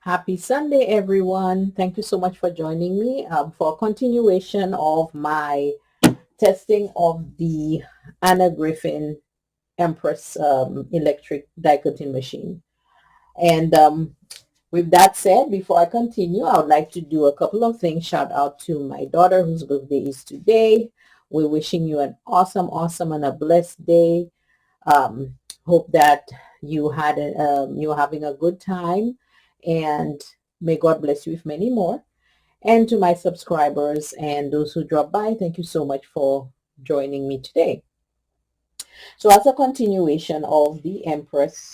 Happy Sunday, everyone. Thank you so much for joining me for a continuation of my testing of the Anna Griffin Empress electric die cutting machine. And with that said, before I continue, I would like to do a couple of things. Shout out to my daughter whose birthday is today. We're wishing you an awesome, and a blessed day. Um, Hope that you're having a good time, and may God bless you with many more. And to my subscribers and those who drop by, thank you so much for joining me today. So as a continuation of the Empress,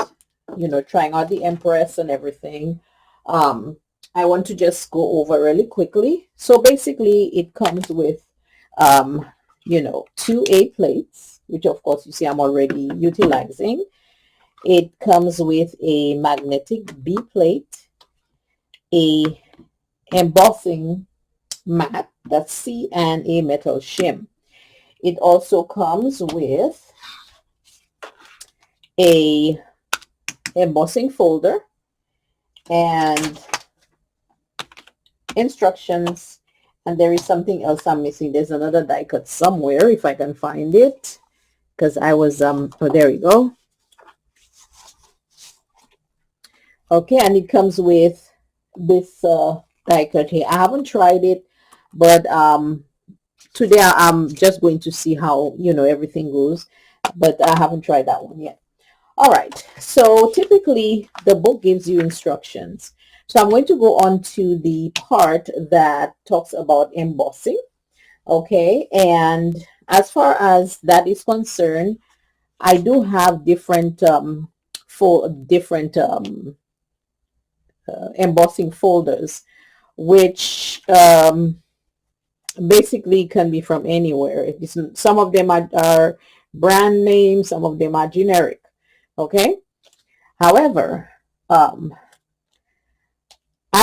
trying out the Empress and everything, um, I want to just go over really quickly. So basically it comes with, um, two A plates, which of course you see I'm already utilizing. It comes with a magnetic B plate, a embossing mat, that's C, and a metal shim. It also comes with a embossing folder and instructions, and there is something else I'm missing. There's another die cut somewhere if I can find it, because I was oh, there we go. Okay, and it comes with this die cut here. I haven't tried it, but today I'm just going to see how everything goes, but I haven't tried that one yet. All right, so typically the book gives you instructions. So I'm going to go on to the part that talks about embossing. Okay, and as far as that is concerned, I do have different embossing folders, which basically can be from anywhere. Some of them are brand name, some of them are generic. Okay, however, I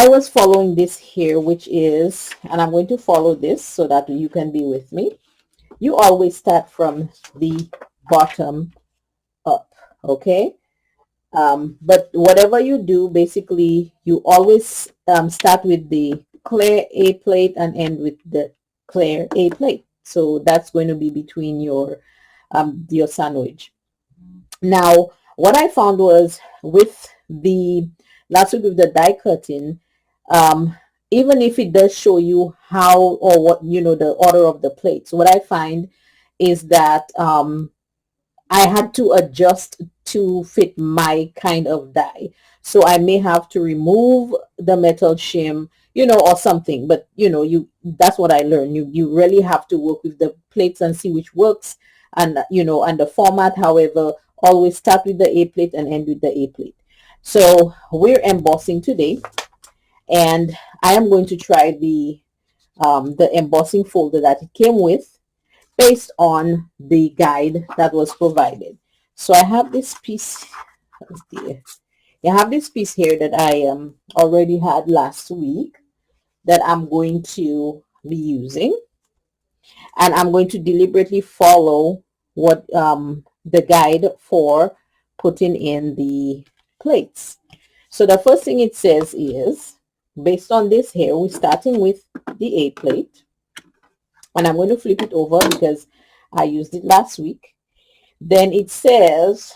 was following this here, which is, and I'm going to follow this so that you can be with me. You always start from the bottom up. Okay, but whatever you do, basically you always start with the clear A plate and end with the clear A plate. So that's going to be between your sandwich. Now, what I found was with the last week with the die cutting, even if it does show you how or what the order of the plates, what I find is that I had to adjust to fit my kind of die. So I may have to remove the metal shim, or something. But that's what I learned. You really have to work with the plates and see which works, and and the format. However, always start with the A plate and end with the A plate. So we're embossing today, and I am going to try the embossing folder that it came with, based on the guide that was provided. So I have this piece. Oh dear. I have this piece here that I already had last week that I'm going to be using, and I'm going to deliberately follow what the guide for putting in the plates. So the first thing it says is, based on this here, we're starting with the A plate, and I'm going to flip it over because I used it last week. Then it says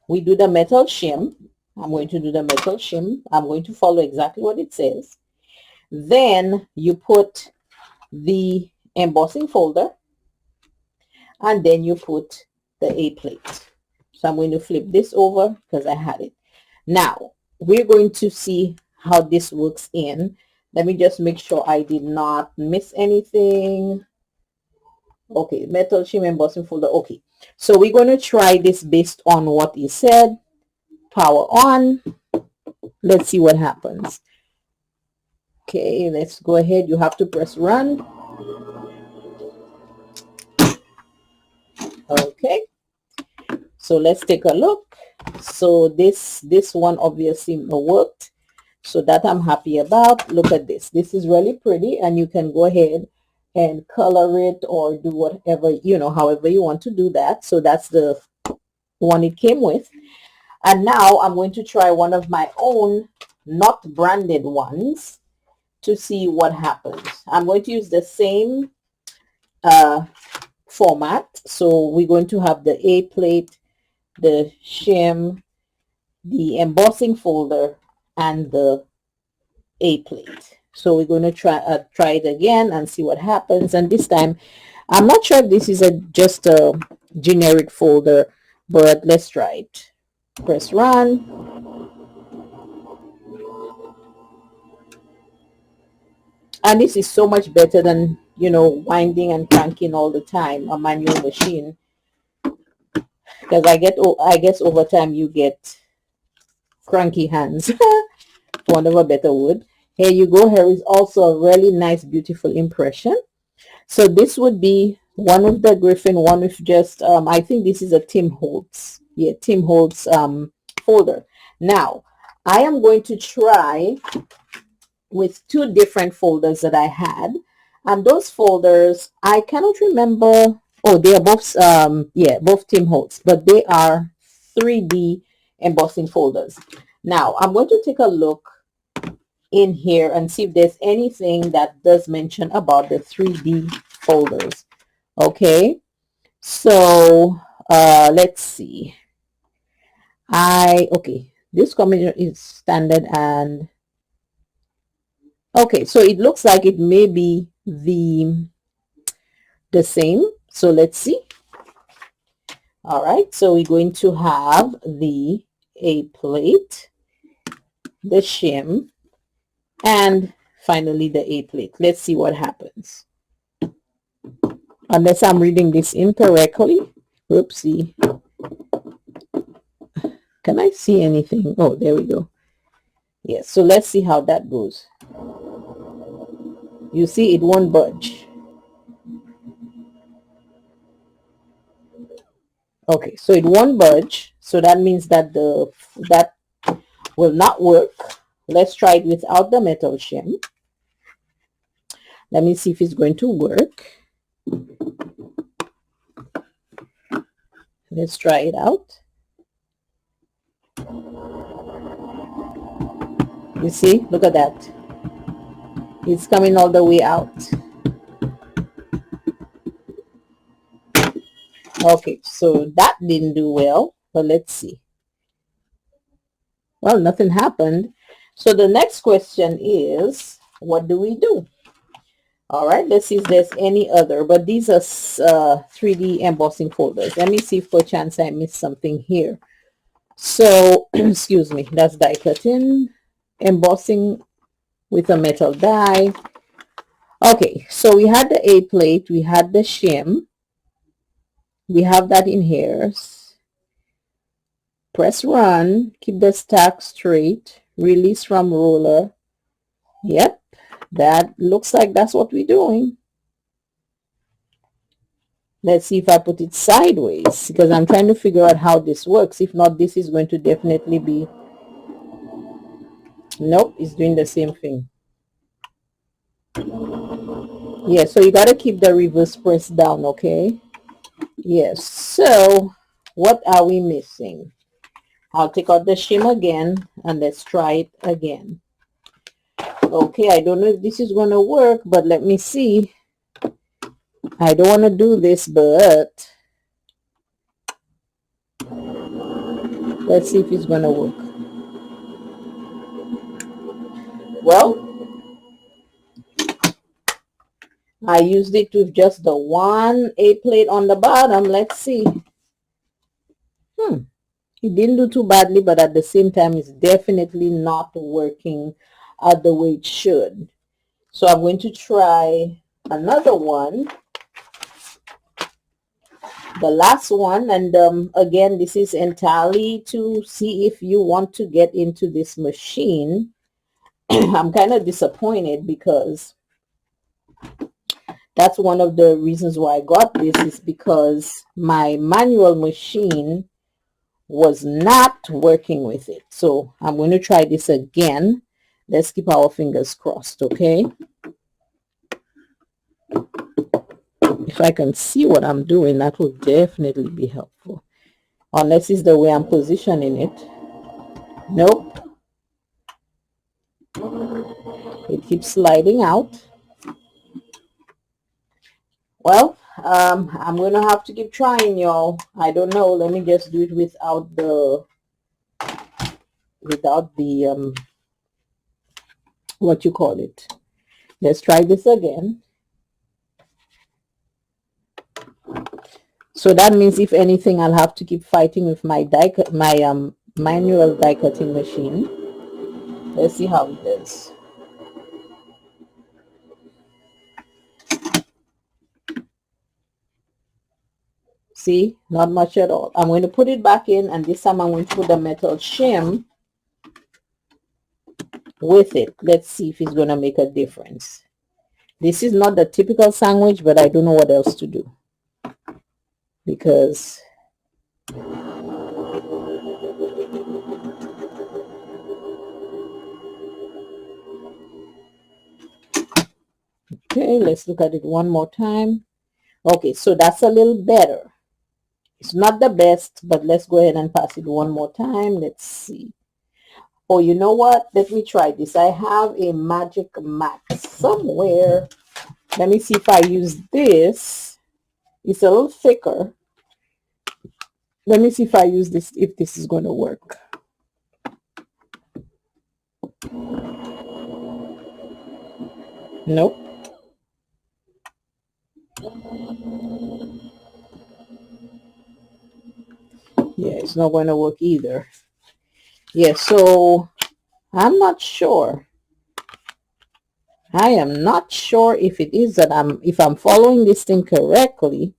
we do the metal shim. I'm going to do the metal shim. I'm going to follow exactly what it says. Then you put the embossing folder, and then you put the A plate. So I'm going to flip this over because I had it. Now we're going to see how this works in. Let me just make sure I did not miss anything. Okay, metal shim embossing folder. Okay, so we're going to try this based on what he said. Power on. Let's see what happens. Okay, let's go ahead. You have to press run. Okay, so let's take a look. So this one obviously worked, so that I'm happy about. Look at this. This is really pretty, and you can go ahead and color it or do whatever, however you want to do that. So that's the one it came with. And now I'm going to try one of my own not branded ones to see what happens. I'm going to use the same format. So we're going to have the A plate, the shim, the embossing folder, and the A plate. So we're going to try it again and see what happens. And this time, I'm not sure if this is just a generic folder, but let's try it. Press run. And this is so much better than, you know, winding and cranking all the time a manual machine, because I guess over time you get cranky hands. For want of a better word. Here you go. Here is also a really nice, beautiful impression. So this would be one of the Griffin, one with just I think this is a Tim Holtz. Yeah, Tim Holtz folder. Now I am going to try with two different folders that I had, and those folders I cannot remember. Oh, they are both yeah, both Tim Holtz, but they are 3D embossing folders. Now I'm going to take a look in here and see if there's anything that does mention about the 3D folders. Okay, so let's see. Okay, this combination is standard, and okay, so it looks like it may be the same. So let's see. All right, so we're going to have the A plate, the shim, and finally the A plate. Let's see what happens. Unless I'm reading this incorrectly. Oopsie. Can I see anything? Oh, there we go. Yes, so let's see how that goes. You see, it won't budge. Okay, so it won't budge. So that means that that will not work. Let's try it without the metal shim. Let me see if it's going to work. Let's try it out. You see, look at that. It's coming all the way out. Okay, so that didn't do well, but let's see. Well, nothing happened. So the next question is, what do we do? All right, let's see if there's any other, but these are 3D embossing folders. Let me see if per chance I missed something here. So, excuse me, that's die cutting, embossing with a metal die. Okay, so we had the A plate, we had the shim, we have that in here. Press run, keep the stack straight, release from roller. Yep, that looks like that's what we're doing. Let's see if I put it sideways, because I'm trying to figure out how this works. If not, this is going to definitely be... Nope, it's doing the same thing. Yeah, so you got to keep the reverse press down, okay? Yes, so what are we missing? I'll take out the shim again, and let's try it again. Okay, I don't know if this is going to work, but let me see. I don't want to do this, but let's see if it's going to work. Well, I used it with just the one A plate on the bottom. Let's see. It didn't do too badly, but at the same time, it's definitely not working the way it should. So I'm going to try another one, the last one, and again, this is entirely to see if you want to get into this machine. I'm kind of disappointed because that's one of the reasons why I got this, is because my manual machine was not working with it. So I'm going to try this again. Let's keep our fingers crossed, okay? If I can see what I'm doing, that will definitely be helpful. Unless it's the way I'm positioning it. Nope. It keeps sliding out. Well, I'm gonna have to keep trying, y'all. I don't know. Let me just do it without the what you call it. Let's try this again. So that means, if anything, I'll have to keep fighting with my manual die cutting machine. Let's see how it does. See, not much at all. I'm going to put it back in, and this time I'm going to put the metal shim with it. Let's see if it's going to make a difference. This is not the typical sandwich, but I don't know what else to do, because okay, let's look at it one more time. Okay, so that's a little better. It's not the best, but let's go ahead and pass it one more time. Let's see. Oh, you know what? Let me try this. I have a magic mat somewhere. Let me see if I use this. It's a little thicker. Let me see if I use this, if this is going to work. Nope. Yeah, it's not going to work either. Yeah, so I'm not sure. I am not sure if it is that if I'm following this thing correctly.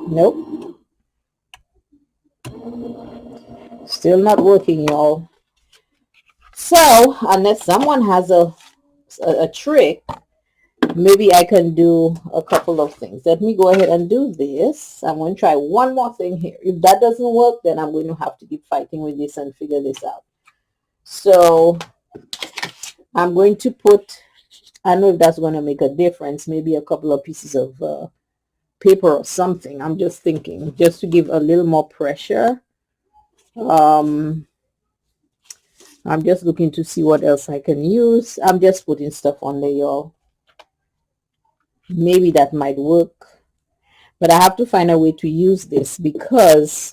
Nope. Still not working, y'all. So unless someone has a trick, maybe I can do a couple of things. Let me go ahead and do this. I'm going to try one more thing here. If that doesn't work, then I'm going to have to keep fighting with this and figure this out. So I'm going to put, I don't know if that's going to make a difference, maybe a couple of pieces of paper or something. I'm just thinking, just to give a little more pressure. I'm just looking to see what else I can use. I'm just putting stuff on there, y'all. Maybe that might work, but I have to find a way to use this, because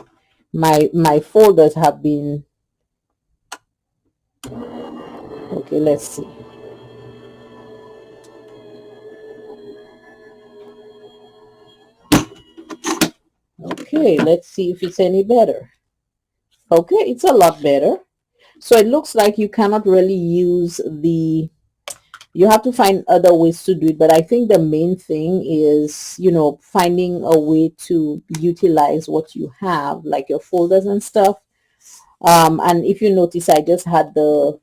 my folders have been okay. Let's see. Okay, let's see if it's any better. Okay, it's a lot better. So it looks like you cannot really use you have to find other ways to do it, but I think the main thing is, finding a way to utilize what you have, like your folders and stuff. And if you notice, I just had the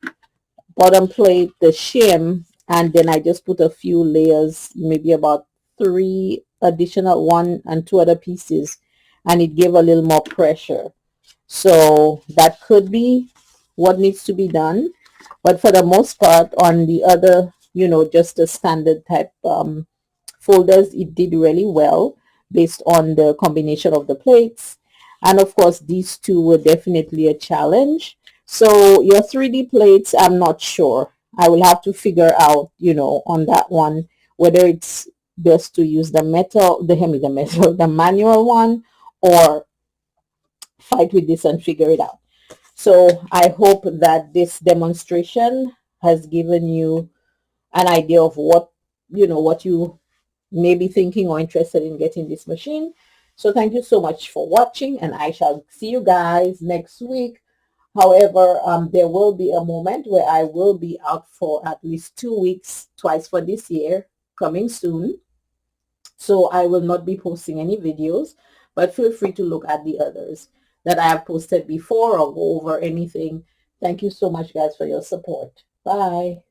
bottom plate, the shim, and then I just put a few layers, maybe about 3 additional, 1 and 2 other pieces, and it gave a little more pressure. So that could be what needs to be done. But for the most part, on the other, just the standard type folders, it did really well based on the combination of the plates. And of course, these two were definitely a challenge. So your 3D plates, I'm not sure. I will have to figure out, on that one, whether it's best to use the the manual one, or fight with this and figure it out. So I hope that this demonstration has given you an idea of what you may be thinking or interested in getting this machine. So thank you so much for watching, and I shall see you guys next week. However, there will be a moment where I will be out for at least 2 weeks, twice for this year, coming soon. So I will not be posting any videos, but feel free to look at the others that I have posted before, or go over anything. Thank you so much, guys, for your support. Bye.